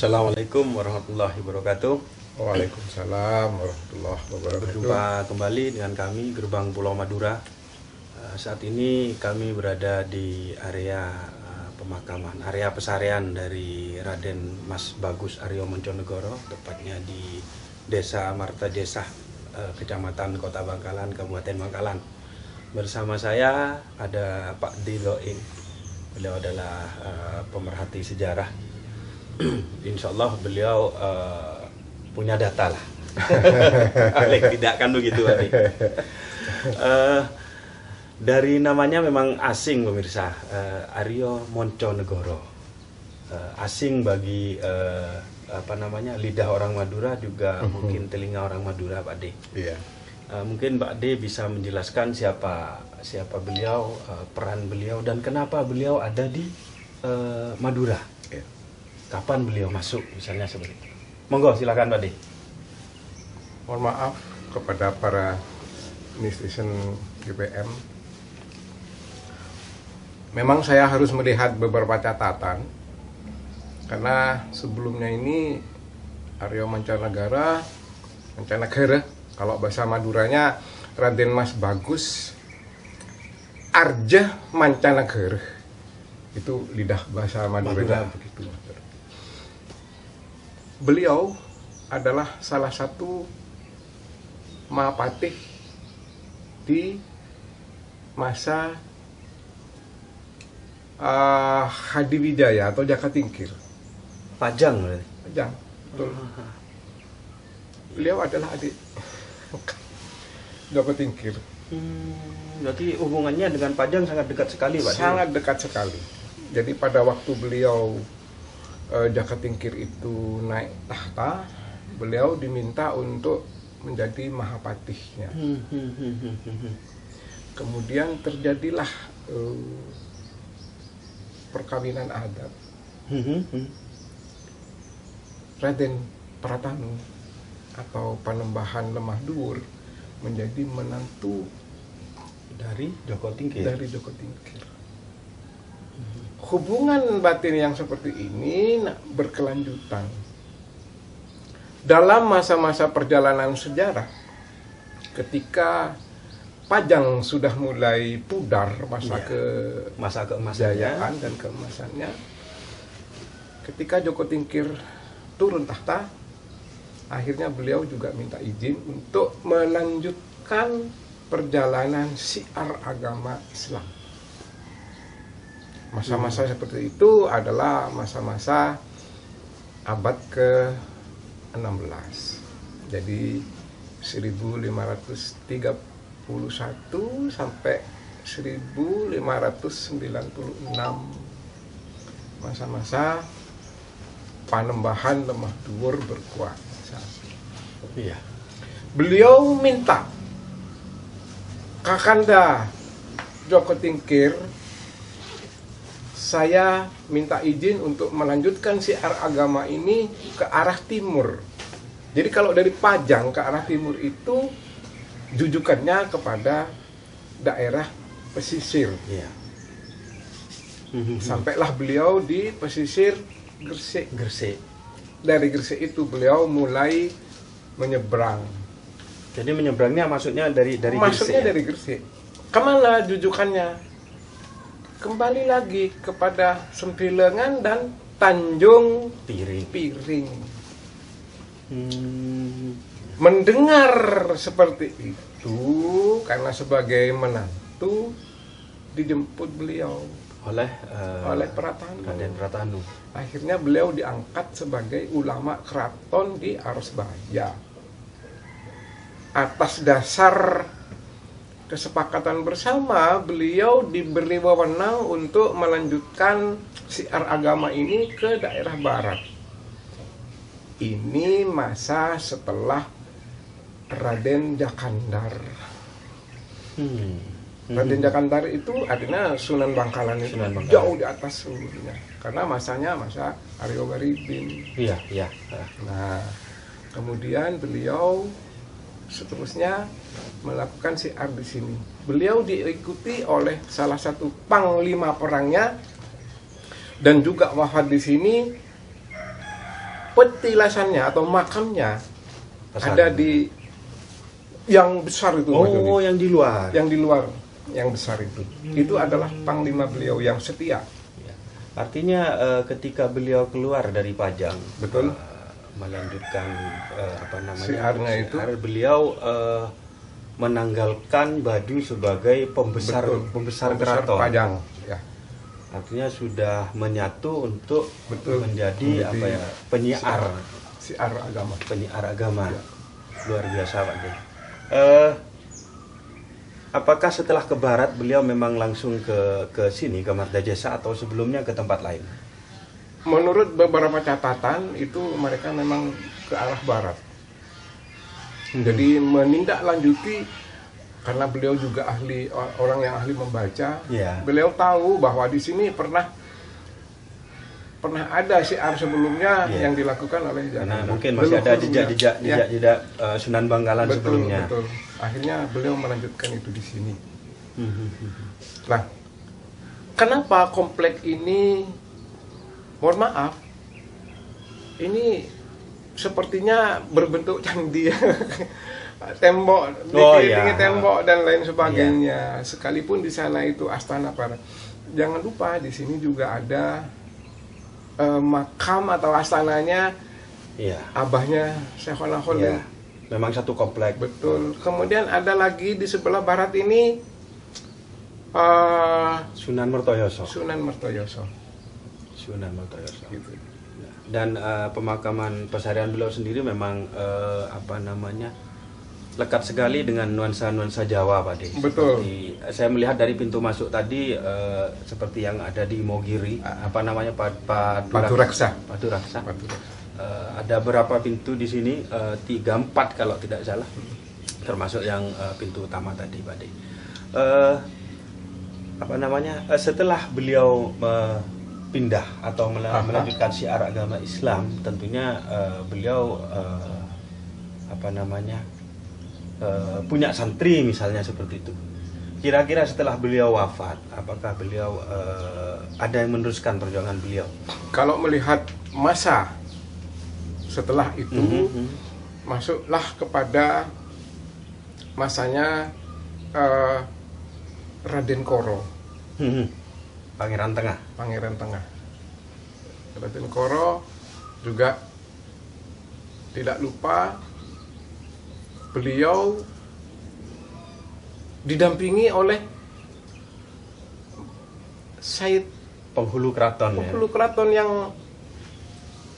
Assalamualaikum warahmatullahi wabarakatuh. Waalaikumsalam warahmatullahi wabarakatuh. Berjumpa kembali dengan kami Gerbang Pulau Madura. Saat ini kami berada di area pemakaman, area pesarian dari Raden Mas Bagus Aryo Monconegoro, tepatnya di Desa Martajesa, Kecamatan Kota Bangkalan, Kabupaten Bangkalan. Bersama saya ada Pak Diloing. Beliau adalah pemerhati sejarah. Insya Allah beliau punya data lah. Alek tidak kan begitu, Alek. Dari namanya memang asing pemirsa, Aryo Monconegoro. Asing bagi lidah orang Madura, juga mungkin telinga orang Madura, Pak D. Iya. Mungkin Pak D bisa menjelaskan siapa beliau, peran beliau, dan kenapa beliau ada di Madura. Iya. Kapan beliau masuk, misalnya seperti itu. Monggo, silakan Pak D. Mohon maaf kepada para netizen GPM. Memang saya harus melihat beberapa catatan, karena sebelumnya ini Aryo Monconegoro, kalau bahasa Maduranya Raden Mas Bagus Arja Mancanegara, itu lidah bahasa Madura begitu. Beliau adalah salah satu Mahapatih di masa Hadiwijaya atau Jaka Tingkir. Pajang berarti. Pajang, betul. Beliau adalah adik Jaka Tingkir. Berarti hubungannya dengan Pajang sangat dekat sekali, Pak. Sangat dekat sekali. Jadi pada waktu beliau Jaka Tingkir itu naik tahta, beliau diminta untuk menjadi Mahapatihnya. Kemudian terjadilah perkawinan adat. Raden Pratanu atau Panembahan Lemah Dhuwur menjadi menantu Dari Joko Tingkir. Hubungan batin yang seperti ini berkelanjutan. Dalam masa-masa perjalanan sejarah, ketika Pajang sudah mulai pudar masa keemasan dan keemasannya, ketika Joko Tingkir turun tahta, akhirnya beliau juga minta izin untuk melanjutkan perjalanan syiar agama Islam. Masa-masa seperti itu adalah masa-masa abad ke-16. Jadi 1531 sampai 1596, masa-masa Panembahan Lemah Dhuwur berkuasa. Iya. Beliau minta Kakanda Joko Tingkir, saya minta izin untuk melanjutkan syiar agama ini ke arah timur. Jadi kalau dari Pajang ke arah timur itu jujukannya kepada daerah pesisir. Iya. Sampailah beliau di pesisir Gresik. Dari Gresik itu beliau mulai menyeberang. Jadi menyeberangnya maksudnya dari Maksudnya Gresik, dari Gresik. Kemana jujukannya? Kembali lagi kepada Sempilengan dan Tanjung Piring. Mendengar seperti itu, karena sebagai menantu dijemput beliau oleh Pratanu. Raden Pratanu. Akhirnya beliau diangkat sebagai ulama keraton di Arsbaya. Atas dasar kesepakatan bersama, beliau diberi wewenang untuk melanjutkan syiar agama ini ke daerah barat. Ini masa setelah Raden Jakandar. Raden Jakandar itu artinya Sunan Bangkalan itu jauh di atas seluruhnya, karena masanya masa Aryo Garibin. Iya. Nah, kemudian beliau seterusnya melakukan syiar di sini. Beliau diikuti oleh salah satu panglima perangnya dan juga wafat di sini petilasannya atau makamnya Pesantren. ada di yang besar itu, Mas Doni. Oh, yang di luar. Yang di luar, yang besar itu adalah panglima beliau yang setia. Ya. Artinya ketika beliau keluar dari Pajang, Betul. Melanjutkan apa namanya, Siarnya itu. beliau menanggalkan Badu sebagai pembesar Betul. pembesar keraton. Pajang, ya. Artinya sudah menyatu untuk Betul. menjadi apa ya, penyiar Siar agama. penyiar agama. Ya. Luar biasa, Pak De. Apakah setelah ke barat beliau memang langsung ke sini, ke Martajasa, atau sebelumnya ke tempat lain? Menurut beberapa catatan itu mereka memang ke arah barat. Jadi menindaklanjuti, karena beliau juga orang yang ahli membaca. Ya. Beliau tahu bahwa di sini pernah ada siar sebelumnya Ya. yang dilakukan oleh Karena Jangan. mungkin masih ada Leluhurnya. jejak-jejak Sunan Bangkalan Betul, sebelumnya. betul. Akhirnya beliau melanjutkan itu di sini. Nah, kenapa komplek ini, mohon maaf, ini sepertinya berbentuk candi, tembok, Oh, dikelilingi iya. tembok dan lain sebagainya. Sekalipun di sana itu astana para. Jangan lupa di sini juga ada makam atau astananya Iya. abahnya Syekhona Iya. Khalil. Memang satu komplek. Betul. Kemudian ada lagi di sebelah barat ini Sunan Mertoyoso. Sunan Mertoyoso. Sunan Mertoyoso. Gitu. Dan pemakaman pesarian beliau sendiri memang apa namanya, lekat sekali dengan nuansa-nuansa Jawa, Pak De. Betul. Seperti, saya melihat dari pintu masuk tadi seperti yang ada di Mogiri, apa namanya, Paduraksa. Paduraksa. Paduraksa. Ada berapa pintu di sini? 3-4 kalau tidak salah, termasuk yang pintu utama tadi, Pak De. Apa namanya? Setelah beliau pindah atau melanjutkan syiar agama Islam, tentunya beliau apa namanya, punya santri misalnya seperti itu. Kira-kira setelah beliau wafat, apakah beliau ada yang meneruskan perjuangan beliau? Kalau melihat masa setelah itu, Mhm. masuklah kepada masanya Raden Koro, Pangeran Tengah. Pangeran Tengah. Raden Koro juga tidak lupa beliau didampingi oleh Said Penghulu keraton, penghulu keraton yang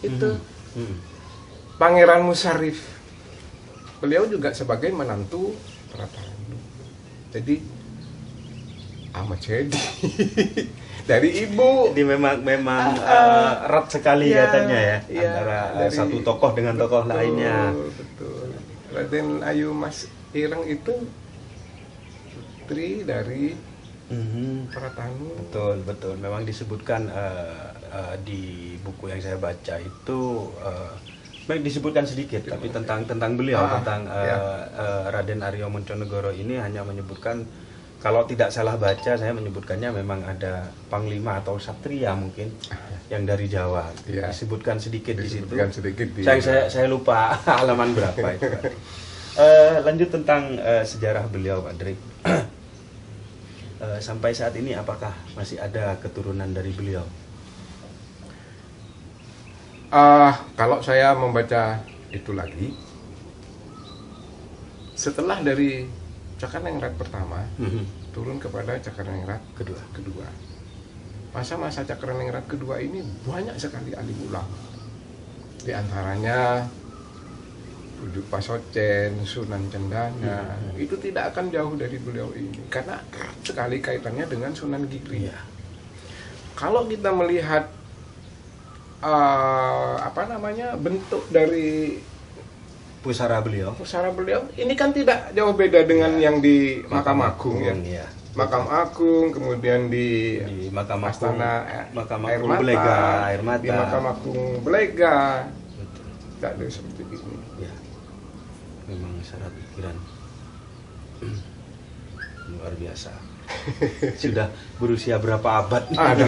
itu, ya. Mhm. Pangeran Musarif. Beliau juga sebagai menantu Pratama. Jadi Ahmad Jadi dari ibu. Jadi memang erat sekali Ya, katanya ya, ya, antara dari- satu tokoh dengan tokoh lainnya. Betul. Raden Ayu Mas Ireng itu putri dari Mhm. Pratanu. Betul. Memang disebutkan di buku yang saya baca itu, memang disebutkan sedikit, tapi tentang beliau, tentang ya. Raden Aryo Monconegoro ini hanya menyebutkan, kalau tidak salah baca, saya menyebutkannya memang ada panglima atau satria mungkin yang dari Jawa. Ya. Disebutkan sedikit di situ. Disebutkan sedikit di Saya lupa halaman berapa itu. Lanjut tentang sejarah beliau, Pak Drik. Sampai saat ini apakah masih ada keturunan dari beliau? Kalau saya membaca itu lagi, setelah dari Cakraningrat pertama turun kepada Cakraningrat kedua. Masa-masa Cakraningrat kedua ini banyak sekali alim ulama. Di antaranya Rujuk Pasocen, Sunan Cendana, itu tidak akan jauh dari beliau ini karena erat sekali kaitannya dengan Sunan Giri. Iya. Kalau kita melihat bentuk dari Pusara beliau. pusara beliau, ini kan tidak jauh beda dengan yang di Makam Agung ya. Iya. Makam Agung, kemudian di Makam Agung, Astana Makam Air Agung Mata, Belega, Air Mata. di Makam Agung Belega, Betul. tidak ada seperti ini. Ya. Memang syarat pikiran luar biasa. Sudah berusia berapa abad? Ada,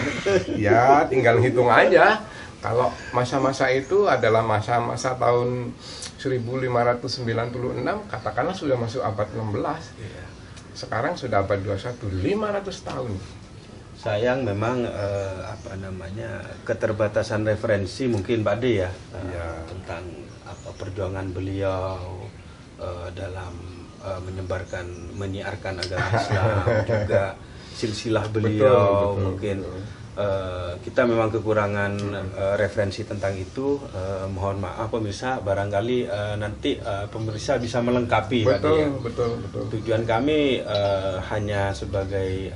ya tinggal hitung aja. Kalau masa-masa itu adalah masa-masa tahun 1596, katakanlah sudah masuk abad 16. Iya. Sekarang sudah abad 21, 500 tahun. Sayang memang keterbatasan referensi mungkin Pak De ya, tentang perjuangan beliau dalam menyiarkan agama Islam, juga silsilah beliau. Betul, mungkin betul. Kita memang kekurangan referensi tentang itu. Mohon maaf pemirsa, barangkali nanti pemirsa bisa melengkapi Pak De ya. Betul. Tujuan kami hanya sebagai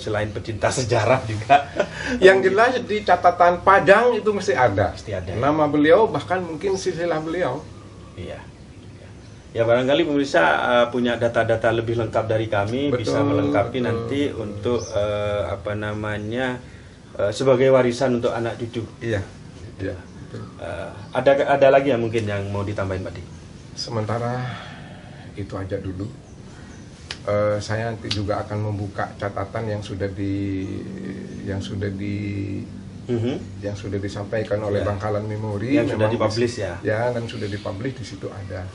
selain pecinta sejarah juga. Yang jelas di catatan Padang itu mesti ada. Pasti ada. Nama beliau, bahkan mungkin silsilah beliau. Iya. Ya barangkali pemirsa punya data-data lebih lengkap dari kami, bisa melengkapi nanti untuk sebagai warisan untuk anak cucu. Iya. Ada lagi yang mungkin yang mau ditambahin Pak Di? Sementara itu aja dulu. Saya nanti juga akan membuka catatan yang sudah disampaikan oleh Bangkalan Memori, yang sudah dipublish ya. Ya, dan sudah dipublish, di situ ada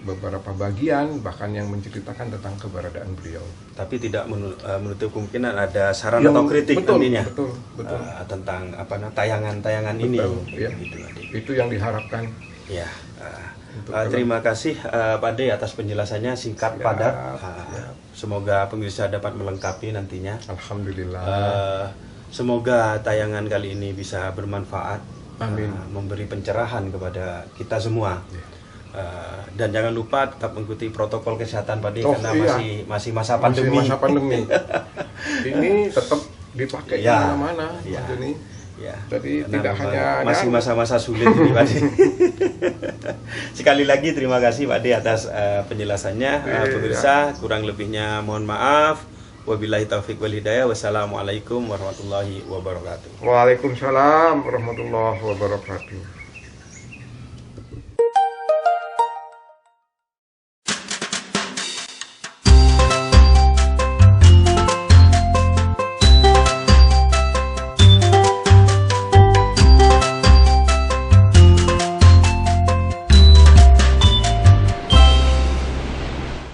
beberapa bagian bahkan yang menceritakan tentang keberadaan beliau. Tapi tidak menutup kemungkinan ada saran atau kritik nantinya. Betul. Tentang tayangan-tayangan ini. Ya. Gitu, itu yang diharapkan. Ya. Terima kasih Pak De atas penjelasannya singkat padat. Semoga pemirsa dapat melengkapi nantinya. Alhamdulillah. Semoga tayangan kali ini bisa bermanfaat. Amin. Memberi pencerahan kepada kita semua. Dan jangan lupa tetap mengikuti protokol kesehatan Pak De karena masih masa pandemi. Masih masa pandemi. Ini tetap dipakai di mana-mana. Ya. Jadi tidak hanya masih masa-masa sulit ini Pak De. Sekali lagi terima kasih Pak De atas penjelasannya. Pemirsa, kurang lebihnya mohon maaf. Wabillahi taufiq wal hidayah. Wassalamualaikum warahmatullahi wabarakatuh. Waalaikumsalam warahmatullahi wabarakatuh.